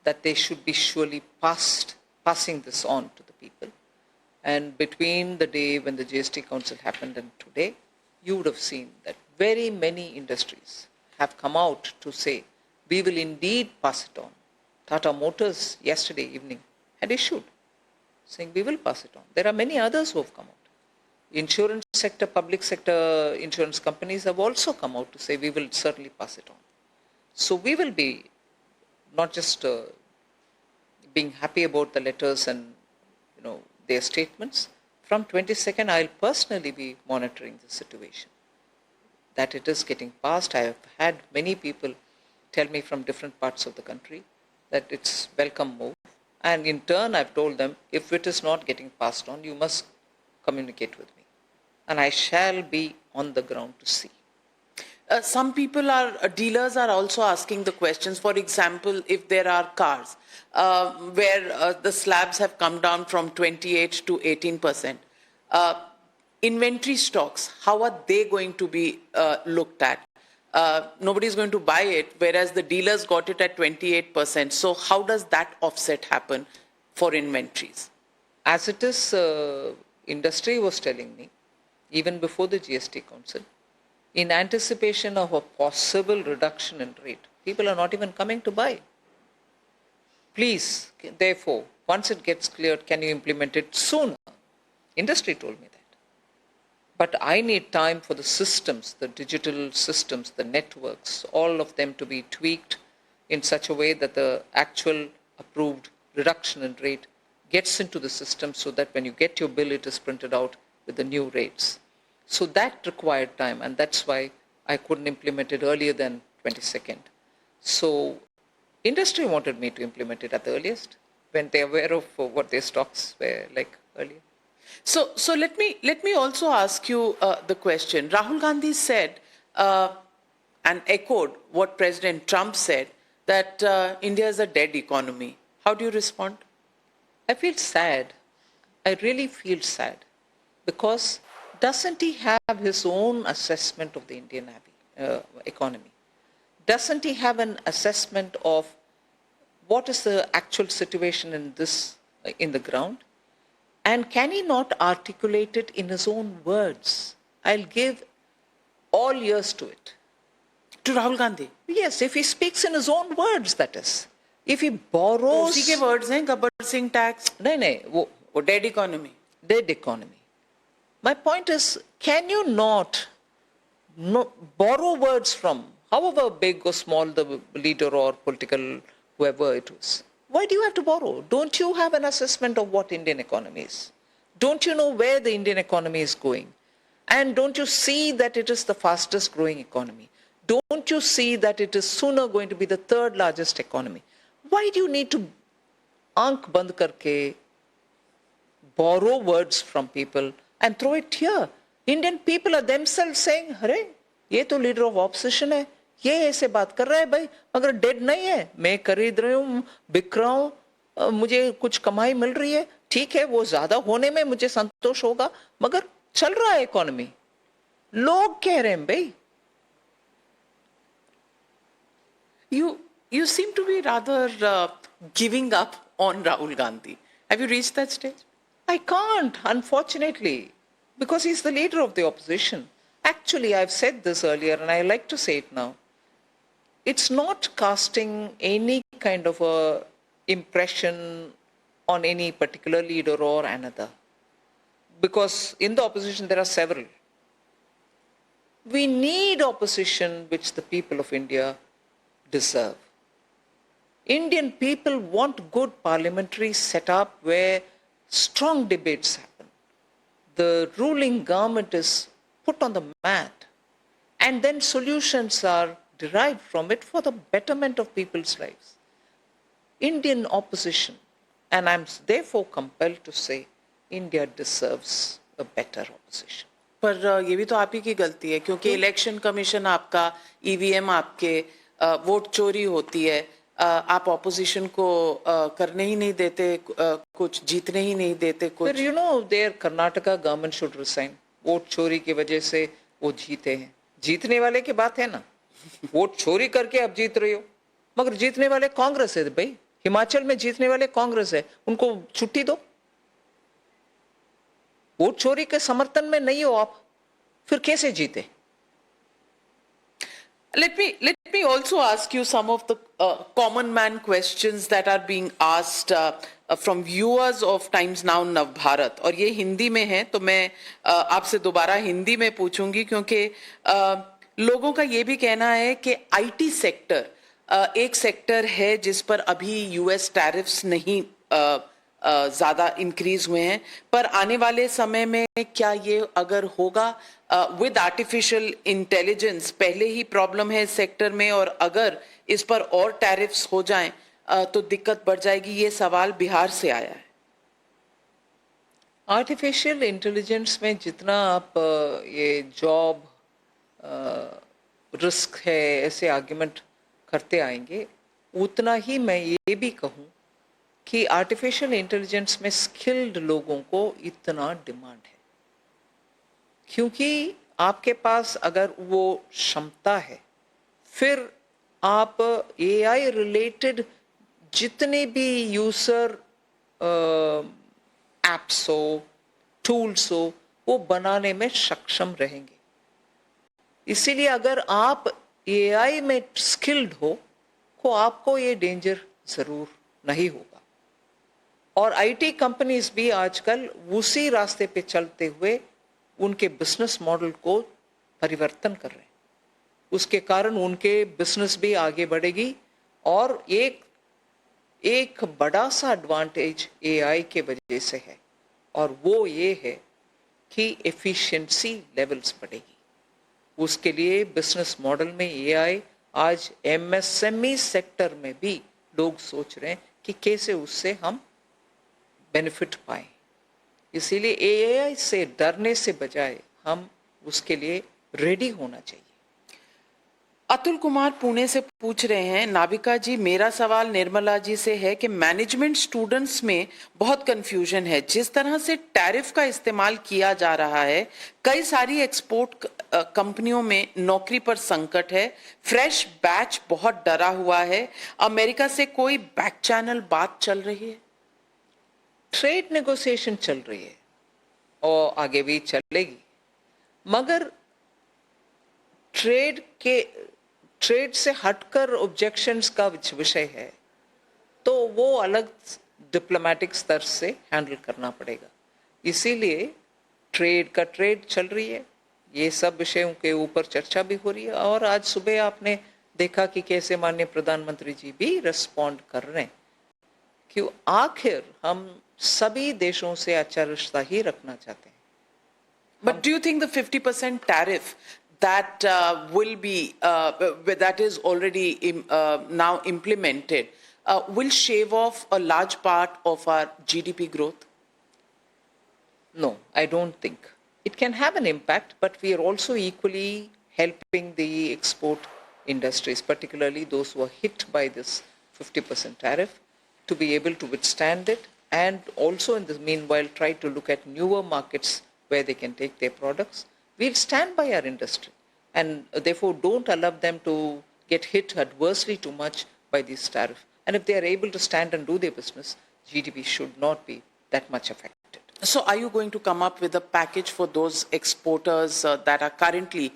that they should be surely passing this on to the people. And between the day when the GST Council happened and today, you would have seen that very many industries have come out to say, we will indeed pass it on. Tata Motors yesterday evening had issued, saying we will pass it on. There are many others who have come out. Insurance sector, public sector insurance companies have also come out to say we will certainly pass it on. So we will be not just being happy about the letters and their statements. From 22nd, I'll personally be monitoring the situation, that it is getting passed. I have had many people tell me from different parts of the country that it's welcome move. And in turn, I've told them, if it is not getting passed on, you must communicate with me. And I shall be on the ground to see. Some people dealers are also asking the questions. For example, if there are cars where the slabs have come down from 28 to 18%, inventory stocks, how are they going to be looked at? Nobody is going to buy it, whereas the dealers got it at 28%. So how does that offset happen for inventories? As it is, industry was telling me, even before the GST Council, in anticipation of a possible reduction in rate, people are not even coming to buy. Please, therefore, once it gets cleared, can you implement it sooner? Industry told me that. But I need time for the systems, the digital systems, the networks, all of them to be tweaked in such a way that the actual approved reduction in rate gets into the system so that when you get your bill, it is printed out with the new rates. So that required time, and that's why I couldn't implement it earlier than 22nd. So industry wanted me to implement it at the earliest when they're aware of what their stocks were like earlier. So let me also ask you the question. Rahul Gandhi said and echoed what President Trump said, that India is a dead economy. How do you respond? I feel sad. I really feel sad, because doesn't he have his own assessment of the Indian economy? Doesn't he have an assessment of what is the actual situation in the ground? And can he not articulate it in his own words? I'll give all ears to it. To Rahul Gandhi? Yes, if he speaks in his own words, that is. If he borrows... उसी के words हैं, Gabbar Singh tax. नहीं, वो dead economy. Dead economy. My point is, can you not borrow words from, however big or small the leader or political whoever it was? Why do you have to borrow? Don't you have an assessment of what Indian economy is? Don't you know where the Indian economy is going? And don't you see that it is the fastest growing economy? Don't you see that it is sooner going to be the third largest economy? Why do you need to aankh band karke borrow words from people and throw it here. Indian people are themselves saying, अरे ये तो leader of opposition है, ये ऐसे बात कर रहा है भाई, अगर डेड नहीं है, मैं खरीद रही हूँ, बिक रहा हूँ, मुझे कुछ कमाई मिल रही है, ठीक है, वो ज्यादा होने में मुझे संतोष होगा, मगर चल रहा है इकोनॉमी. लोग कह रहे हैं भाई. You seem to be rather giving up on Rahul Gandhi. Have you reached that stage? I can't, unfortunately, because he's the leader of the opposition. Actually, I've said this earlier and I like to say it now. It's not casting any kind of a impression on any particular leader or another. Because in the opposition there are several. We need opposition which the people of India deserve. Indian people want good parliamentary setup where strong debates happen. The ruling government is put on the mat and then solutions are derived from it for the betterment of people's lives. Indian opposition, and I'm therefore compelled to say, India deserves a better opposition. पर ये भी तो आप ही की गलती है क्योंकि election commission आपका, ईवीएम आपके, वोट चोरी होती है, आप ऑपोजिशन को करने ही नहीं देते, कुछ जीतने ही नहीं देते कुछ. But you know, their Karnataka government should resign. Vote चोरी की वजह से वो जीते हैं. जीतने वाले की बात है ना, वोट चोरी करके आप जीत रहे हो, मगर जीतने वाले कांग्रेस है भाई. हिमाचल में जीतने वाले कांग्रेस है, उनको छुट्टी दो. वोट चोरी के समर्थन में नहीं हो आप, फिर कैसे जीते? Let me also ask you some of the common man questions that are being asked from viewers of Times Now Nav Bharat. और ये हिंदी में है तो मैं आपसे दोबारा हिंदी में पूछूंगी क्योंकि लोगों का ये भी कहना है कि आईटी सेक्टर एक सेक्टर है जिस पर अभी यूएस टैरिफ्स नहीं ज़्यादा इंक्रीज हुए हैं, पर आने वाले समय में क्या ये अगर होगा विद आर्टिफिशियल इंटेलिजेंस, पहले ही प्रॉब्लम है इस सेक्टर में और अगर इस पर और टैरिफ्स हो जाएं तो दिक्कत बढ़ जाएगी. ये सवाल बिहार से आया है. आर्टिफिशियल इंटेलिजेंस में जितना आप ये जॉब रिस्क है ऐसे आर्ग्यूमेंट करते आएंगे, उतना ही मैं ये भी कहूँ कि आर्टिफिशियल इंटेलिजेंस में स्किल्ड लोगों को इतना डिमांड है, क्योंकि आपके पास अगर वो क्षमता है, फिर आप एआई रिलेटेड जितने भी यूजर एप्स हो, टूल्स हो, वो बनाने में सक्षम रहेंगे. इसीलिए अगर आप एआई में स्किल्ड हो तो आपको ये डेंजर जरूर नहीं होगा. और आईटी कंपनीज भी आजकल उसी रास्ते पे चलते हुए उनके बिजनेस मॉडल को परिवर्तन कर रहे हैं. उसके कारण उनके बिजनेस भी आगे बढ़ेगी. और एक बड़ा सा एडवांटेज एआई के वजह से है और वो ये है कि एफिशिएंसी लेवल्स बढ़ेगी. उसके लिए बिजनेस मॉडल में एआई आज एमएसएमई सेक्टर में भी लोग सोच रहे हैं कि कैसे उससे हम बेनिफिट पाएं. इसीलिए एआई से डरने से बजाय हम उसके लिए रेडी होना चाहिए. अतुल कुमार पुणे से पूछ रहे हैं, नाविका जी मेरा सवाल निर्मला जी से है कि मैनेजमेंट स्टूडेंट्स में बहुत कंफ्यूजन है. जिस तरह से टैरिफ का इस्तेमाल किया जा रहा है, कई सारी एक्सपोर्ट कंपनियों में नौकरी पर संकट है, फ्रेश बैच बहुत डरा हुआ है, अमेरिका से कोई बैक चैनल बात चल रही है. ट्रेड नेगोशिएशन चल रही है और आगे भी चलेगी, मगर ट्रेड से हटकर ऑब्जेक्शंस का विषय है तो वो अलग डिप्लोमेटिक स्तर से हैंडल करना पड़ेगा. इसीलिए ट्रेड चल रही है, ये सब विषयों के ऊपर चर्चा भी हो रही है. और आज सुबह आपने देखा कि कैसे माननीय प्रधानमंत्री जी भी रिस्पॉन्ड कर रहे हैं कि आखिर हम सभी देशों से अच्छा रिश्ता ही रखना चाहते हैं. But do you think the 50% tariff that will be that is already now implemented will shave off a large part of our GDP growth? No, I don't think. It can have an impact, but we are also equally helping the export industries, particularly those who are hit by this 50% tariff, to be able to withstand it, and also in the meanwhile try to look at newer markets where they can take their products. We'll stand by our industry, and therefore don't allow them to get hit adversely too much by this tariff. And if they are able to stand and do their business, GDP should not be that much affected. So are you going to come up with a package for those exporters that are currently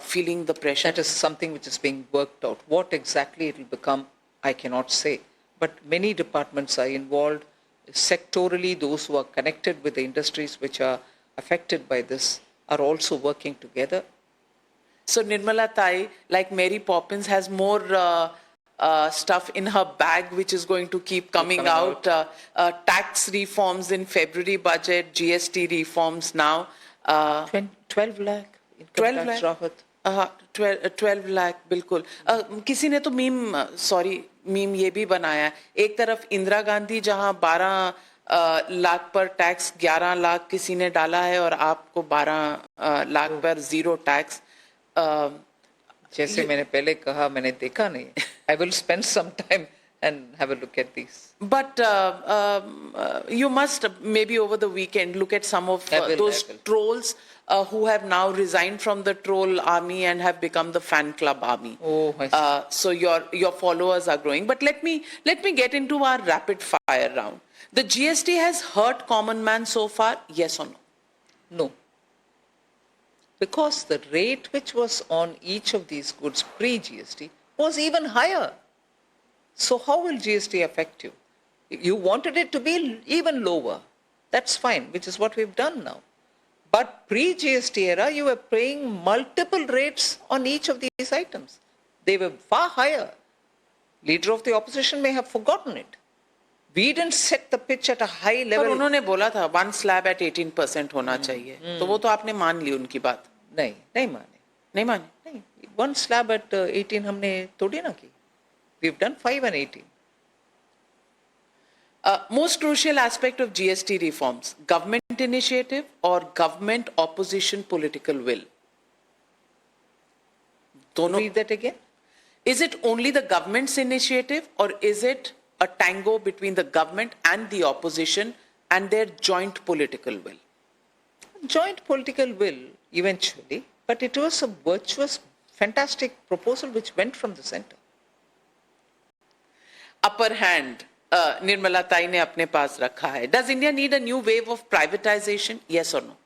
feeling the pressure? That is something which is being worked out. What exactly it will become, I cannot say. But many departments are involved. Sectorally, those who are connected with the industries which are affected by this are also working together. So Nirmala Tai, like Mary Poppins, has more stuff in her bag which is going to keep coming out. Tax reforms in February budget, GST reforms now. 12 lakh. 12 lakh. 12 lakh, बिल्कुल. किसी ने तो meme ये भी बनाया. एक तरफ इंदिरा गांधी जहां 12 लाख पर टैक्स 11 लाख किसी ने डाला है और आपको 12 लाख पर जीरो टैक्स. जैसे मैंने पहले कहा, मैंने देखा नहीं. I will spend some time and have a look at these. But you must maybe over the weekend look at some of those trolls who have now resigned from the troll army and have become the fan club army. Oh, I see. So your followers are growing. But let me get into our rapid fire round. The GST has hurt common man so far, yes or no? No. Because the rate which was on each of these goods pre-GST was even higher. So how will GST affect you? You wanted it to be even lower. That's fine, which is what we've done now. But pre-GST era, you were paying multiple rates on each of these items. They were far higher. Leader of the opposition may have forgotten it. We didn't set the pitch at a high level. पर उन्होंने बोला था 1 slab at 18% होना चाहिए. तो वो तो आपने मान ली उनकी बात. नहीं माने. 1 slab at 18 हमने थोड़ी ना की. We've done 5 and 18. Most crucial aspect of GST reforms, government initiative or government opposition political will? Read that again. Is it only the government's initiative or is it a tango between the government and the opposition and their joint political will? Joint political will, eventually, but it was a virtuous, fantastic proposal which went from the center. Upper hand, Nirmala Tai ने अपने पास रखा है. Does India need a new wave of privatization? Yes or no?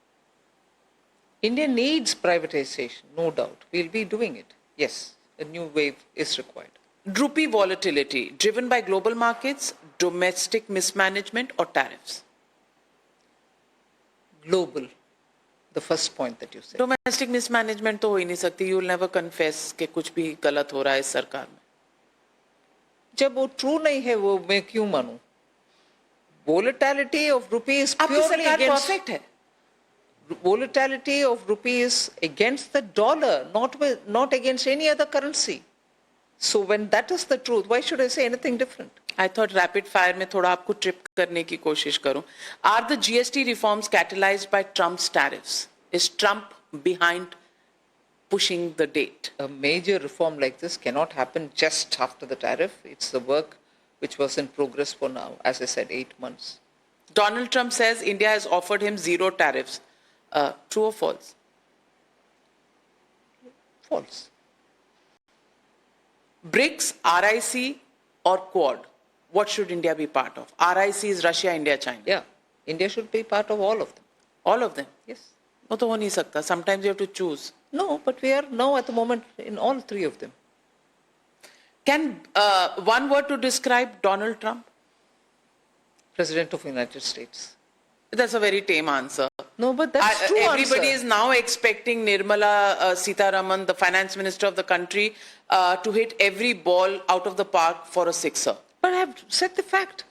India needs privatization, no doubt. We'll be doing it. Yes, a new wave is required. Rupee volatility driven by global markets, domestic mismanagement or tariffs? Global, the first point that you said. Domestic mismanagement तो हो ही नहीं सकती. You will never confess कि कुछ भी गलत हो रहा है इस सरकार में. जब वो ट्रू नहीं है वो मैं क्यों मानूं? Volatility of rupee is purely against. perfect है. Volatility of rupee is against the dollar, not against any other currency. So when that is the truth, why should I say anything different? I thought rapid fire में थोड़ा आपको trip करने की कोशिश करूं. Are the GST reforms catalyzed by Trump's tariffs? Is Trump behind pushing the date? A major reform like this cannot happen just after the tariff. It's the work which was in progress for now, as I said, 8 months. Donald Trump says India has offered him zero tariffs. True or false? False. BRICS, RIC or Quad? What should India be part of? RIC is Russia, India, China. Yeah, India should be part of all of them. All of them? Yes. वो तो हो नहीं सकता. Sometimes you have to choose. No, but we are now at the moment in all 3 of them. Can one word to describe Donald Trump? President of the United States. That's a very tame answer. No, but that's true. Everybody is now expecting Nirmala Sitharaman, the finance minister of the country, to hit every ball out of the park for a sixer. But I have said the fact.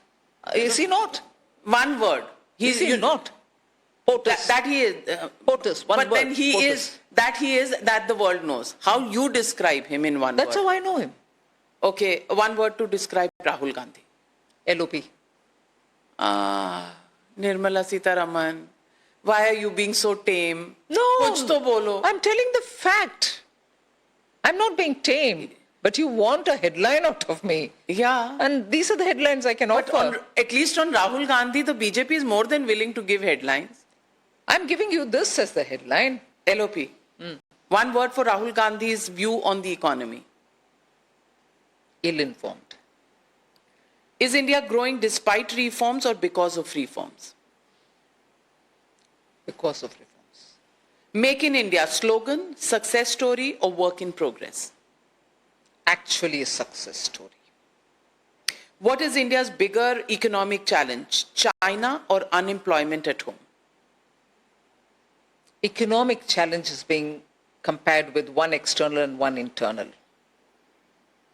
Is he not? One word. Is he not? POTUS. That he is. POTUS. One but word. then he POTUS. is that the world knows. How you describe him in one word? That's how I know him. Okay, one word to describe Rahul Gandhi. LOP. Nirmala Sitharaman. Why are you being so tame? No, Kuch to bolo. I'm telling the fact. I'm not being tame, but you want a headline out of me. Yeah. And these are the headlines I can But offer. at least on Rahul Gandhi, the BJP is more than willing to give headlines. I'm giving you this as the headline. LOP. One word for Rahul Gandhi's view on the economy. Ill-informed. Is India growing despite reforms or because of reforms? Because of reforms. Make in India slogan, success story, or work in progress? Actually a success story. What is India's bigger economic challenge, China or unemployment at home? Economic challenge is being compared with one external and one internal.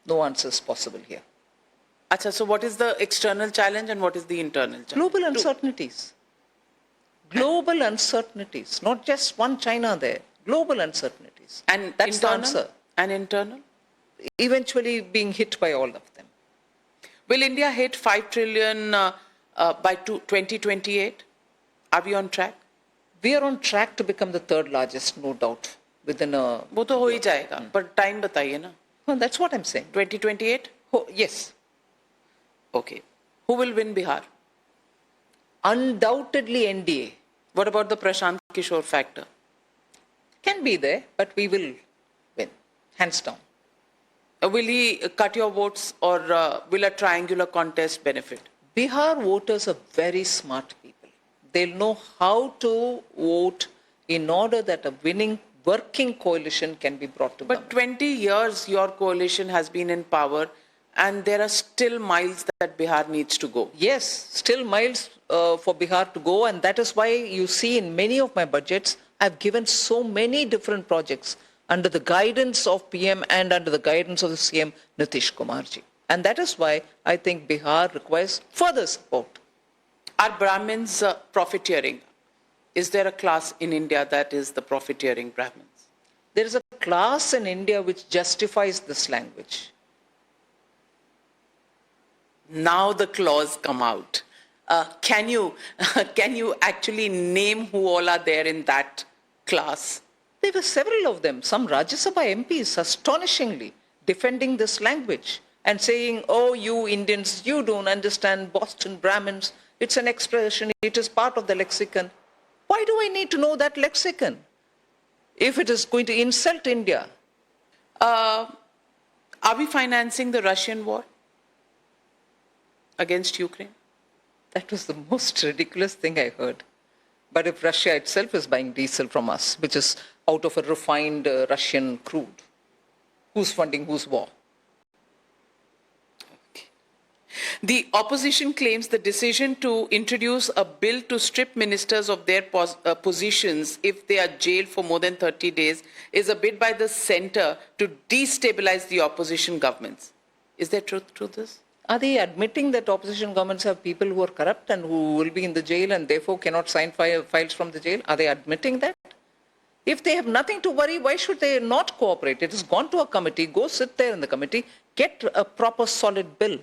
No answer is possible here. Acha, so what is the external challenge and what is the internal challenge? Global uncertainties. Global uncertainties. Not just one China there. Global uncertainties. And that's internal? the answer. And internal? Eventually being hit by all of them. Will India hit 5 trillion by 2028? Are we on track? We are on track to become the third largest, no doubt, within a... वो तो हो ही जाएगा, पर time बताइए ना. Well, that's what I'm saying. 2028? Oh, yes. Okay. Who will win Bihar? Undoubtedly NDA. What about the Prashant Kishore factor? Can be there, but we will win, hands down. Will he cut your votes or will a triangular contest benefit? Bihar voters are very smart people. They'll know how to vote in order that a winning working coalition can be brought to But 20 years your coalition has been in power and there are still miles that Bihar needs to go. Yes, still miles for Bihar to go, and that is why you see in many of my budgets, I've given so many different projects under the guidance of PM and under the guidance of the CM Nitish Kumarji. And that is why I think Bihar requires further support. Are Brahmins profiteering? Is there a class in India that is the profiteering Brahmins? There is a class in India which justifies this language. Now the clause come out. Can you actually name who all are there in that class? There were several of them, some Rajya Sabha MPs, astonishingly defending this language and saying, oh, you Indians, you don't understand Boston Brahmins. It's an expression, it is part of the lexicon. Why do I need to know that lexicon if it is going to insult India? Are we financing the Russian war against Ukraine? That was the most ridiculous thing I heard. But if Russia itself is buying diesel from us, which is out of a refined Russian crude, who's funding whose war? Okay. The opposition claims the decision to introduce a bill to strip ministers of their positions if they are jailed for more than 30 days is a bid by the centre to destabilize the opposition governments. Is there truth to this? Are they admitting that opposition governments have people who are corrupt and who will be in the jail and therefore cannot sign files from the jail? Are they admitting that? If they have nothing to worry, why should they not cooperate? It has gone to a committee, go sit there in the committee, get a proper solid bill.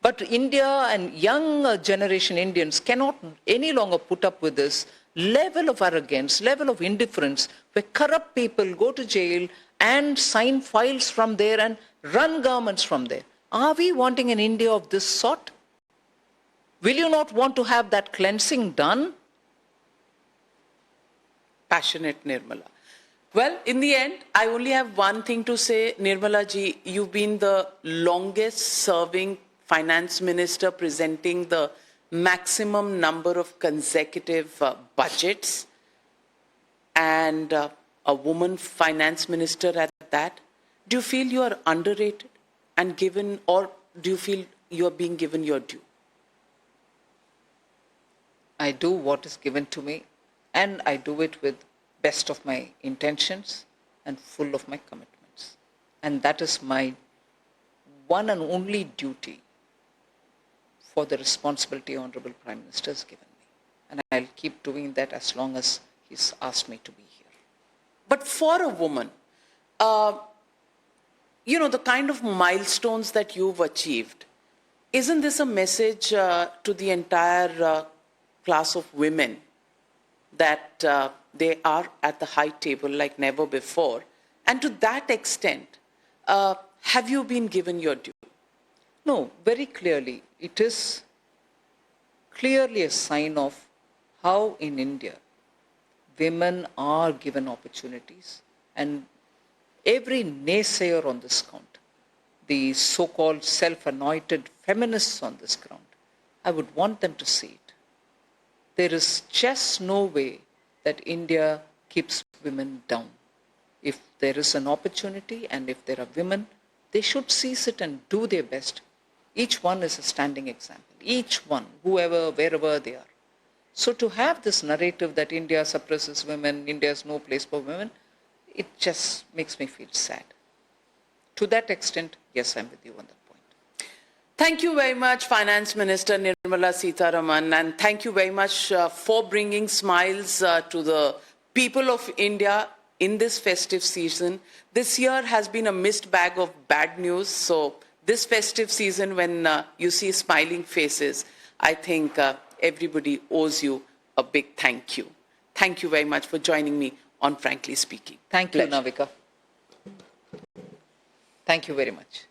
But India and young generation Indians cannot any longer put up with this level of arrogance, level of indifference, where corrupt people go to jail and sign files from there and run governments from there. Are we wanting an India of this sort? Will you not want to have that cleansing done? Passionate Nirmala. Well, in the end, I only have one thing to say. Nirmala ji, you've been the longest serving finance minister presenting the maximum number of consecutive budgets and a woman finance minister at that. Do you feel you are underrated and given, or do you feel you are being given your due? I do what is given to me, and I do it with best of my intentions and full of my commitments. And that is my one and only duty for the responsibility Honorable Prime Minister has given me. And I'll keep doing that as long as he's asked me to be here. But for a woman, you know, the kind of milestones that you've achieved, isn't this a message to the entire class of women that they are at the high table like never before. And to that extent, have you been given your due? No, very clearly. It is clearly a sign of how in India women are given opportunities, and every naysayer on this count, the so-called self-anointed feminists on this ground, I would want them to see it. There is just no way that India keeps women down. If there is an opportunity and if there are women, they should seize it and do their best. Each one is a standing example. Each one, whoever, wherever they are. So to have this narrative that India suppresses women, India has no place for women, it just makes me feel sad. To that extent, yes, I'm with you on that point. Thank you very much, Finance Minister Nirmala Sitharaman, and thank you very much for bringing smiles to the people of India in this festive season. This year has been a mixed bag of bad news, so this festive season, when you see smiling faces, I think everybody owes you a big thank you. Thank you very much for joining me on Frankly Speaking. Thank you, Pleasure. Navika. Thank you very much.